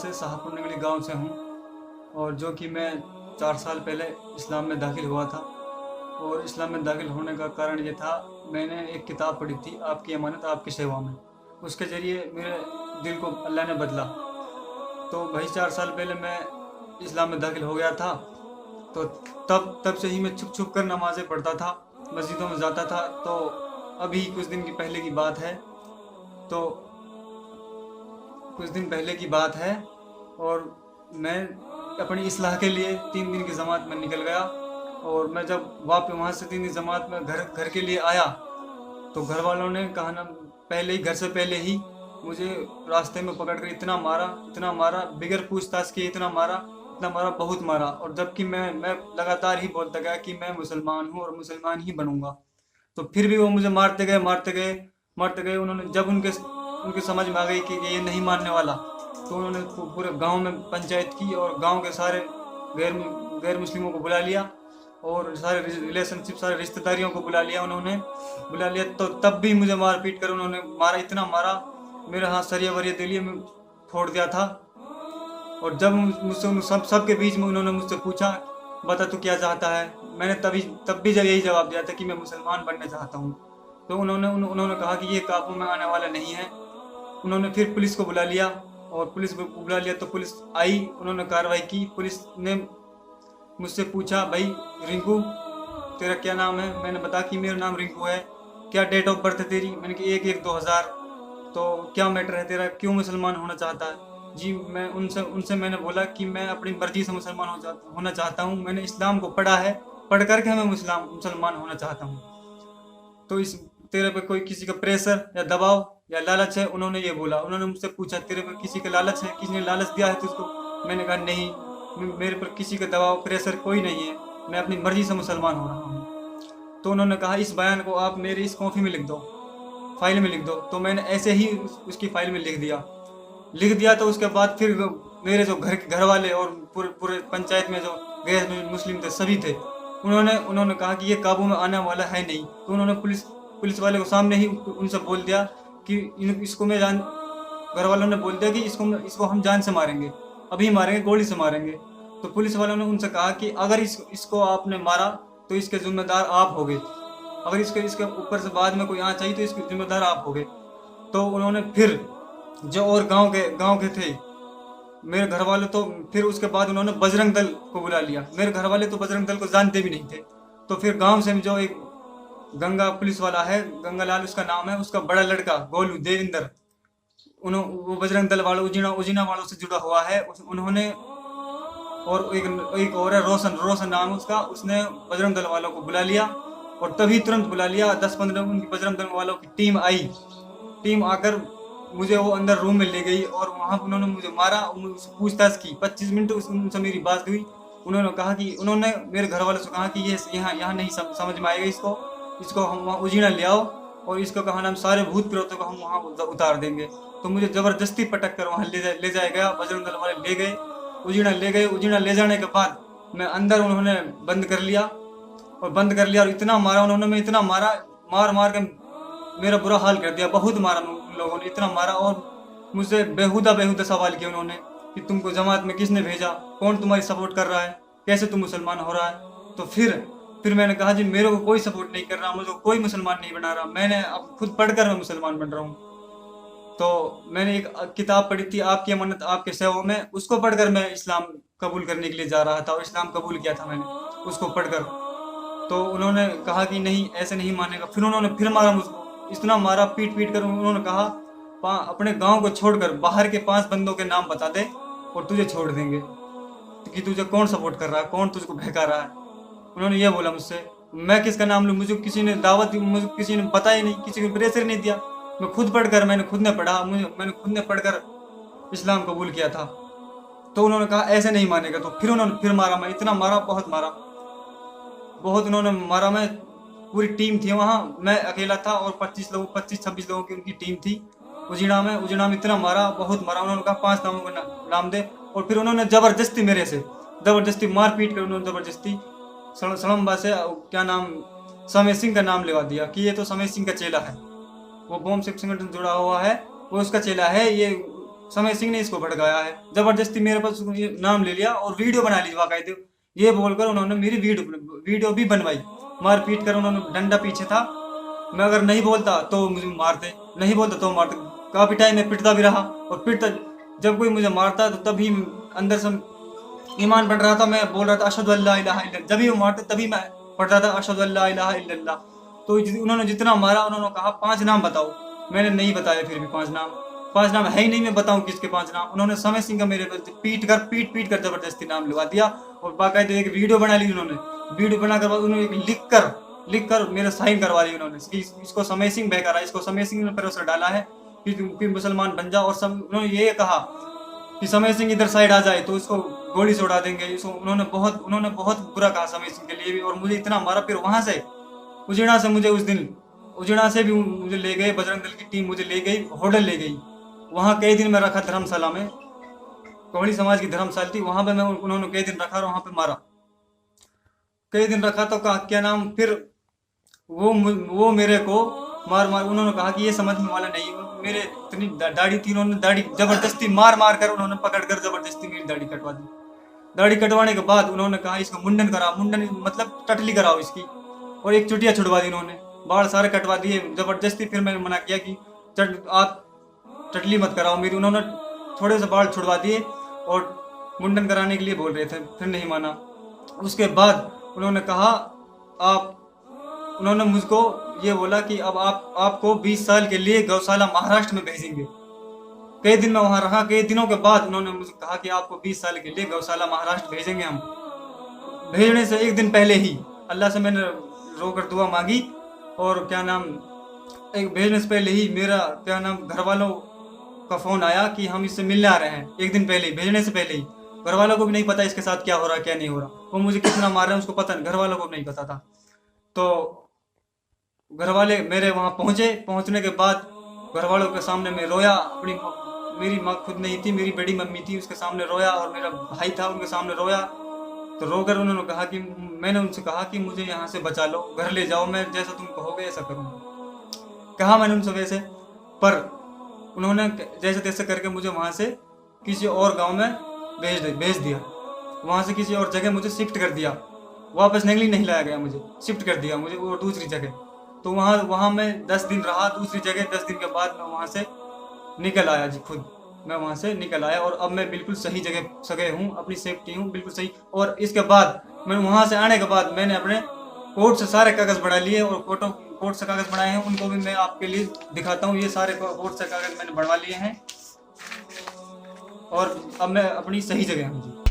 से शाहपुर नगरी गांव से हूँ और जो कि मैं 4 साल पहले इस्लाम में दाखिल हुआ था। और इस्लाम में दाखिल होने का कारण ये था, मैंने एक किताब पढ़ी थी, आपकी अमानत आपकी सेवा में। उसके ज़रिए मेरे दिल को अल्लाह ने बदला। तो भाई 4 साल पहले मैं इस्लाम में दाखिल हो गया था। तो तब तब से ही मैं छुप छुप कर नमाज़ें पढ़ता था, मस्जिदों में जाता था। तो अभी कुछ दिन की पहले की बात है, तो कुछ दिन पहले की बात है और मैं अपनी इस्लाह के लिए 3 दिन की जमात में निकल गया। और मैं जब वापस वहाँ से 3 दिन जमात में घर घर के लिए आया, तो घर वालों ने कहा ना, पहले ही घर से पहले ही मुझे रास्ते में पकड़ कर इतना मारा बिगर पूछताछ किए, इतना मारा, बहुत मारा। और जबकि मैं लगातार ही बोलता गया कि मैं मुसलमान हूँ और मुसलमान ही बनूंगा। तो फिर भी वो मुझे मारते गए, मारते गए, मारते गए। उन्होंने जब उनके उनके समझ में आ गई कि ये नहीं मानने वाला, तो उन्होंने पूरे गांव में पंचायत की और गांव के सारे गैर गैर मुस्लिमों को बुला लिया और सारे रिलेशनशिप, सारे रिश्तेदारियों को बुला लिया। उन्होंने बुला लिया, तो तब भी मुझे मार पीट कर उन्होंने मारा, इतना मारा, मेरे हाथ सरिया वरिया दिलिए में फोड़ दिया था। और जब मुझसे उन सब के बीच में उन्होंने मुझसे पूछा, बता तू क्या चाहता है, मैंने तब भी जब यही जवाब दिया था कि मैं मुसलमान बनना चाहता हूँ। तो उन्होंने कहा कि ये काबू में आने वाला नहीं है। उन्होंने फिर पुलिस को बुला लिया और पुलिस को बुला लिया, तो पुलिस आई, उन्होंने कार्रवाई की। पुलिस ने मुझसे पूछा, भाई रिंकू तेरा क्या नाम है? मैंने बताया कि मेरा नाम रिंकू है। क्या डेट ऑफ बर्थ है तेरी? मैंने कि 1/1/2000। तो क्या मैटर है तेरा, क्यों मुसलमान होना चाहता है? जी, मैं उनसे उनसे मैंने बोला कि मैं अपनी मर्जी से मुसलमान होना चाहता हूँ। मैंने इस्लाम को पढ़ा है, पढ़ करके मैं मुसलमान होना चाहता हूँ। तो इस तेरे पे कोई किसी का प्रेशर या दबाव या लालच है? उन्होंने ये बोला। उन्होंने मुझसे पूछा, तेरे पे किसी का लालच है, किसी ने लालच दिया है तुझको? मैंने कहा नहीं, मेरे पर किसी का दबाव प्रेशर कोई नहीं है, मैं अपनी मर्जी से मुसलमान हो रहा हूँ। तो उन्होंने कहा, इस बयान को आप मेरी इस कॉपी में लिख दो, फाइल में लिख दो। तो मैंने ऐसे ही उसकी फाइल में लिख दिया। तो उसके बाद फिर मेरे जो घर वाले और पूरे पूरे पंचायत में जो गैर मुस्लिम थे, सभी थे, उन्होंने कहा कि ये काबू में आने वाला है नहीं। तो उन्होंने पुलिस वाले को सामने ही उनसे बोल दिया कि इसको मैं जान घर वालों ने बोल दिया कि इसको हम जान से मारेंगे, अभी मारेंगे, गोली से मारेंगे। तो पुलिस वालों ने उनसे कहा कि अगर इसको आपने मारा तो इसके जिम्मेदार आप होगे, अगर इसके इसके ऊपर से बाद में कोई आना चाहिए तो इसके जिम्मेदार आप होगे। तो उन्होंने फिर जो और गांव के थे मेरे घर वाले, तो फिर उसके बाद उन्होंने बजरंग दल को बुला लिया। मेरे घर वाले तो बजरंग दल को जानते भी नहीं थे। तो फिर गांव से जो एक गंगा पुलिस वाला है, गंगालाल उसका नाम है, उसका बड़ा लड़का गोलू देविंदर, वो बजरंग दल वालों उजीना वालों से जुड़ा हुआ है। उन्होंने, और एक और है रोशन नाम है उसका, उसने बजरंग दल वालों को बुला लिया। और तभी तुरंत बुला लिया, 10-15 उनकी बजरंग दल वालों की टीम आकर मुझे वो अंदर रूम में ले गई और वहाँ उन्होंने मुझे मारा, मुझसे पूछताछ की। 25 मिनट उनसे मेरी बात हुई। उन्होंने मेरे घर वालों से कहा कि ये यहाँ नहीं समझ में आएगा, इसको हम वहाँ उजीना ले आओ और इसको कहा नाम सारे भूत प्रेतों को हम वहाँ उतार देंगे। तो मुझे जबरदस्ती पटक कर वहाँ ले जाया गया, बजरंग दल वाले ले गए, उजीना ले जाने के बाद मैं अंदर, उन्होंने बंद कर लिया और इतना मारा उन्होंने, मैं इतना मारा, मार के मेरा बुरा हाल कर दिया। बहुत मारा उन लोगों ने, इतना मारा। और मुझसे बेहुदा सवाल किए उन्होंने कि तुमको जमात में किसने भेजा, कौन तुम्हारी सपोर्ट कर रहा है, कैसे तुम मुसलमान हो रहा है? तो फिर मैंने कहा, जी मेरे को कोई सपोर्ट नहीं कर रहा, मुझे कोई मुसलमान नहीं बना रहा, मैंने अब खुद पढ़कर मैं मुसलमान बन रहा हूँ। तो मैंने एक किताब पढ़ी थी, आपकी अमानत आपके सेवा में, उसको पढ़कर मैं इस्लाम कबूल करने के लिए जा रहा था और इस्लाम कबूल किया था मैंने उसको पढ़कर। तो उन्होंने कहा कि नहीं, ऐसे नहीं मानेगा। फिर उन्होंने फिर मारा मुझको, इतना मारा, पीट पीट कर। उन्होंने कहा, अपने गांव को छोड़कर बाहर के 5 बंदों के नाम बता दे और तुझे छोड़ देंगे, कि तुझे कौन सपोर्ट कर रहा है, कौन तुझको बहका रहा है। उन्होंने ये बोला मुझसे। मैं किसका नाम लूँ? मुझे किसी ने दावत दी, मुझे किसी ने बताया नहीं, किसी को प्रेशर नहीं दिया। मैंने खुद ने पढ़ा, मैंने खुद ने पढ़कर इस्लाम कबूल किया था। तो उन्होंने कहा ऐसे नहीं मानेगा। तो फिर उन्होंने फिर मारा, मैं इतना मारा, बहुत उन्होंने मारा। मैं पूरी टीम थी वहाँ, मैं अकेला था और 25-26 लोगों की उनकी टीम थी। उजीना में इतना मारा, बहुत मारा। उन्होंने कहा 5 नामों का नाम दे। और फिर उन्होंने जबरदस्ती मार पीट कर उन्होंने जबरदस्ती सड़म्बा से क्या नाम, समय सिंह का नाम लेवा दिया कि ये तो समय सिंह का चेला है, वो बॉम्ब से संगठन जुड़ा हुआ है, वो उसका चेला है, ये समय सिंह ने इसको भड़काया है। जबरदस्ती मेरे पास ये नाम ले लिया और वीडियो बना ली बाकायदे। ये बोलकर उन्होंने मेरी वीडियो भी बनवाई। मार पीट कर उन्होंने, डंडा पीछे था, मैं अगर नहीं बोलता तो मुझे मारते, नहीं बोलता तो मारते। काफी टाइम में पिटता भी रहा, और पिटता जब कोई मुझे मारता तो तभी अंदर से ईमान बढ़ रहा था। मैं बोल रहा था अशहदु अल्ला इलाहा इल्लल्लाह। जब भी वो मारते तभी मैं पढ़ रहा था अशहदु अल्ला इलाहा इल्लल्लाह। तो उन्होंने जितना मारा, उन्होंने कहा 5 नाम बताओ। मैंने नहीं बताया, फिर भी 5 नाम है ही नहीं, मैं बताऊं किसके 5 नाम। उन्होंने समय सिंह का मेरे पर पीट कर जबरदस्ती नाम लिखवा दिया, और बाकायदे एक वीडियो बना ली उन्होंने। वीडियो बनाकर बाद उन्होंने लिख कर मेरे साइन करवा दी उन्होंने। इसको समय सिंह बहका रहा है, इसको समय सिंह ने परोसा डाला है कि मुसलमान बन जा। और सब उन्होंने ये कहा कि समय सिंह इधर साइड आ जाए तो इसको गोली से उड़ा देंगे। इसको उन्होंने बहुत बुरा कहा समय सिंह के लिए भी, और मुझे इतना मारा। फिर वहां से उजिड़ा से मुझे उस दिन उजिड़ा से भी मुझे ले गए, बजरंग दल की टीम मुझे ले गई, होटल ले गई। वहाँ कई दिन में रखा, धर्मशाला में, कोहली समाज की धर्मशाला थी, वहां पे मैं उन्होंने कई दिन रखा और वहां पे मारा। कई दिन रखा तो कहा क्या नाम, फिर वो मेरे को मार उन्होंने कहा कि ये समझने वाला नहीं है। मेरे इतनी दाढ़ी थी, उन्होंने दाढ़ी जबरदस्ती मार कर उन्होंने पकड़ कर जबरदस्ती मेरी दाढ़ी कटवा दी। दाढ़ी कटवाने के बाद उन्होंने कहा इसको मुंडन कराओ, मुंडन मतलब टटली कराओ इसकी, और एक चुटिया छुड़वा दी उन्होंने, बाल सारे कटवा दिए जबरदस्ती। फिर मैंने मना किया कि आप टटली मत कराओ मेरी। उन्होंने थोड़े से बाल छुड़वा दिए और मुंडन कराने के लिए बोल रहे थे, फिर नहीं माना। उसके बाद उन्होंने कहा उन्होंने मुझको ये बोला कि अब आपको 20 साल के लिए गौशाला महाराष्ट्र में भेजेंगे। कई दिन मैं वहां रहा। कई दिनों के बाद उन्होंने मुझे कहा कि आपको 20 साल के लिए गौशाला महाराष्ट्र भेजेंगे हम। भेजने से एक दिन पहले ही अल्लाह से मैंने रोकर दुआ मांगी, और क्या नाम, एक भेजने से पहले ही मेरा क्या नाम घर वालों का फोन आया कि हम इससे मिलने आ रहे हैं। एक दिन पहले ही, भेजने से पहले ही। घर वालों को भी नहीं पता इसके साथ क्या हो रहा क्या नहीं हो रहा, वो मुझे कितना मार रहे हैं उसको पता नहीं, घर वालों को नहीं पता था। तो घर वाले मेरे वहां पहुंचने के बाद घर वालों के सामने मैं रोया। मेरी माँ खुद नहीं थी, मेरी बड़ी मम्मी थी, उसके सामने रोया, और मेरा भाई था उनके सामने रोया। तो रोकर उन्होंने कहा कि मैंने उनसे कहा कि मुझे यहाँ से बचा लो, घर ले जाओ, मैं जैसा तुम कहोगे ऐसा करूँगा। कहा मैंने उनसे वैसे, पर उन्होंने जैसे तैसे करके मुझे वहाँ से किसी और गांव में भेज दिया। वहाँ से किसी और जगह मुझे शिफ्ट कर दिया। वापस नगली नहीं लाया गया, मुझे शिफ्ट कर दिया मुझे वो दूसरी जगह। तो वहाँ मैं 10 दिन रहा दूसरी जगह। 10 दिन के बाद मैं वहाँ से निकल आया जी, खुद मैं वहाँ से निकल आया, और अब मैं बिल्कुल सही जगह हूँ, अपनी सेफ्टी हूँ बिल्कुल सही। और इसके बाद मैं वहाँ से आने के बाद मैंने अपने कोर्ट से सारे कागज़ बढ़ा लिए, और कोर्ट से कागज़ बनाए हैं, उनको भी मैं आपके लिए दिखाता हूँ। ये सारे कोर्ट से कागज़ मैंने बढ़वा लिए हैं, और अब मैं अपनी सही जगह हूँ जी।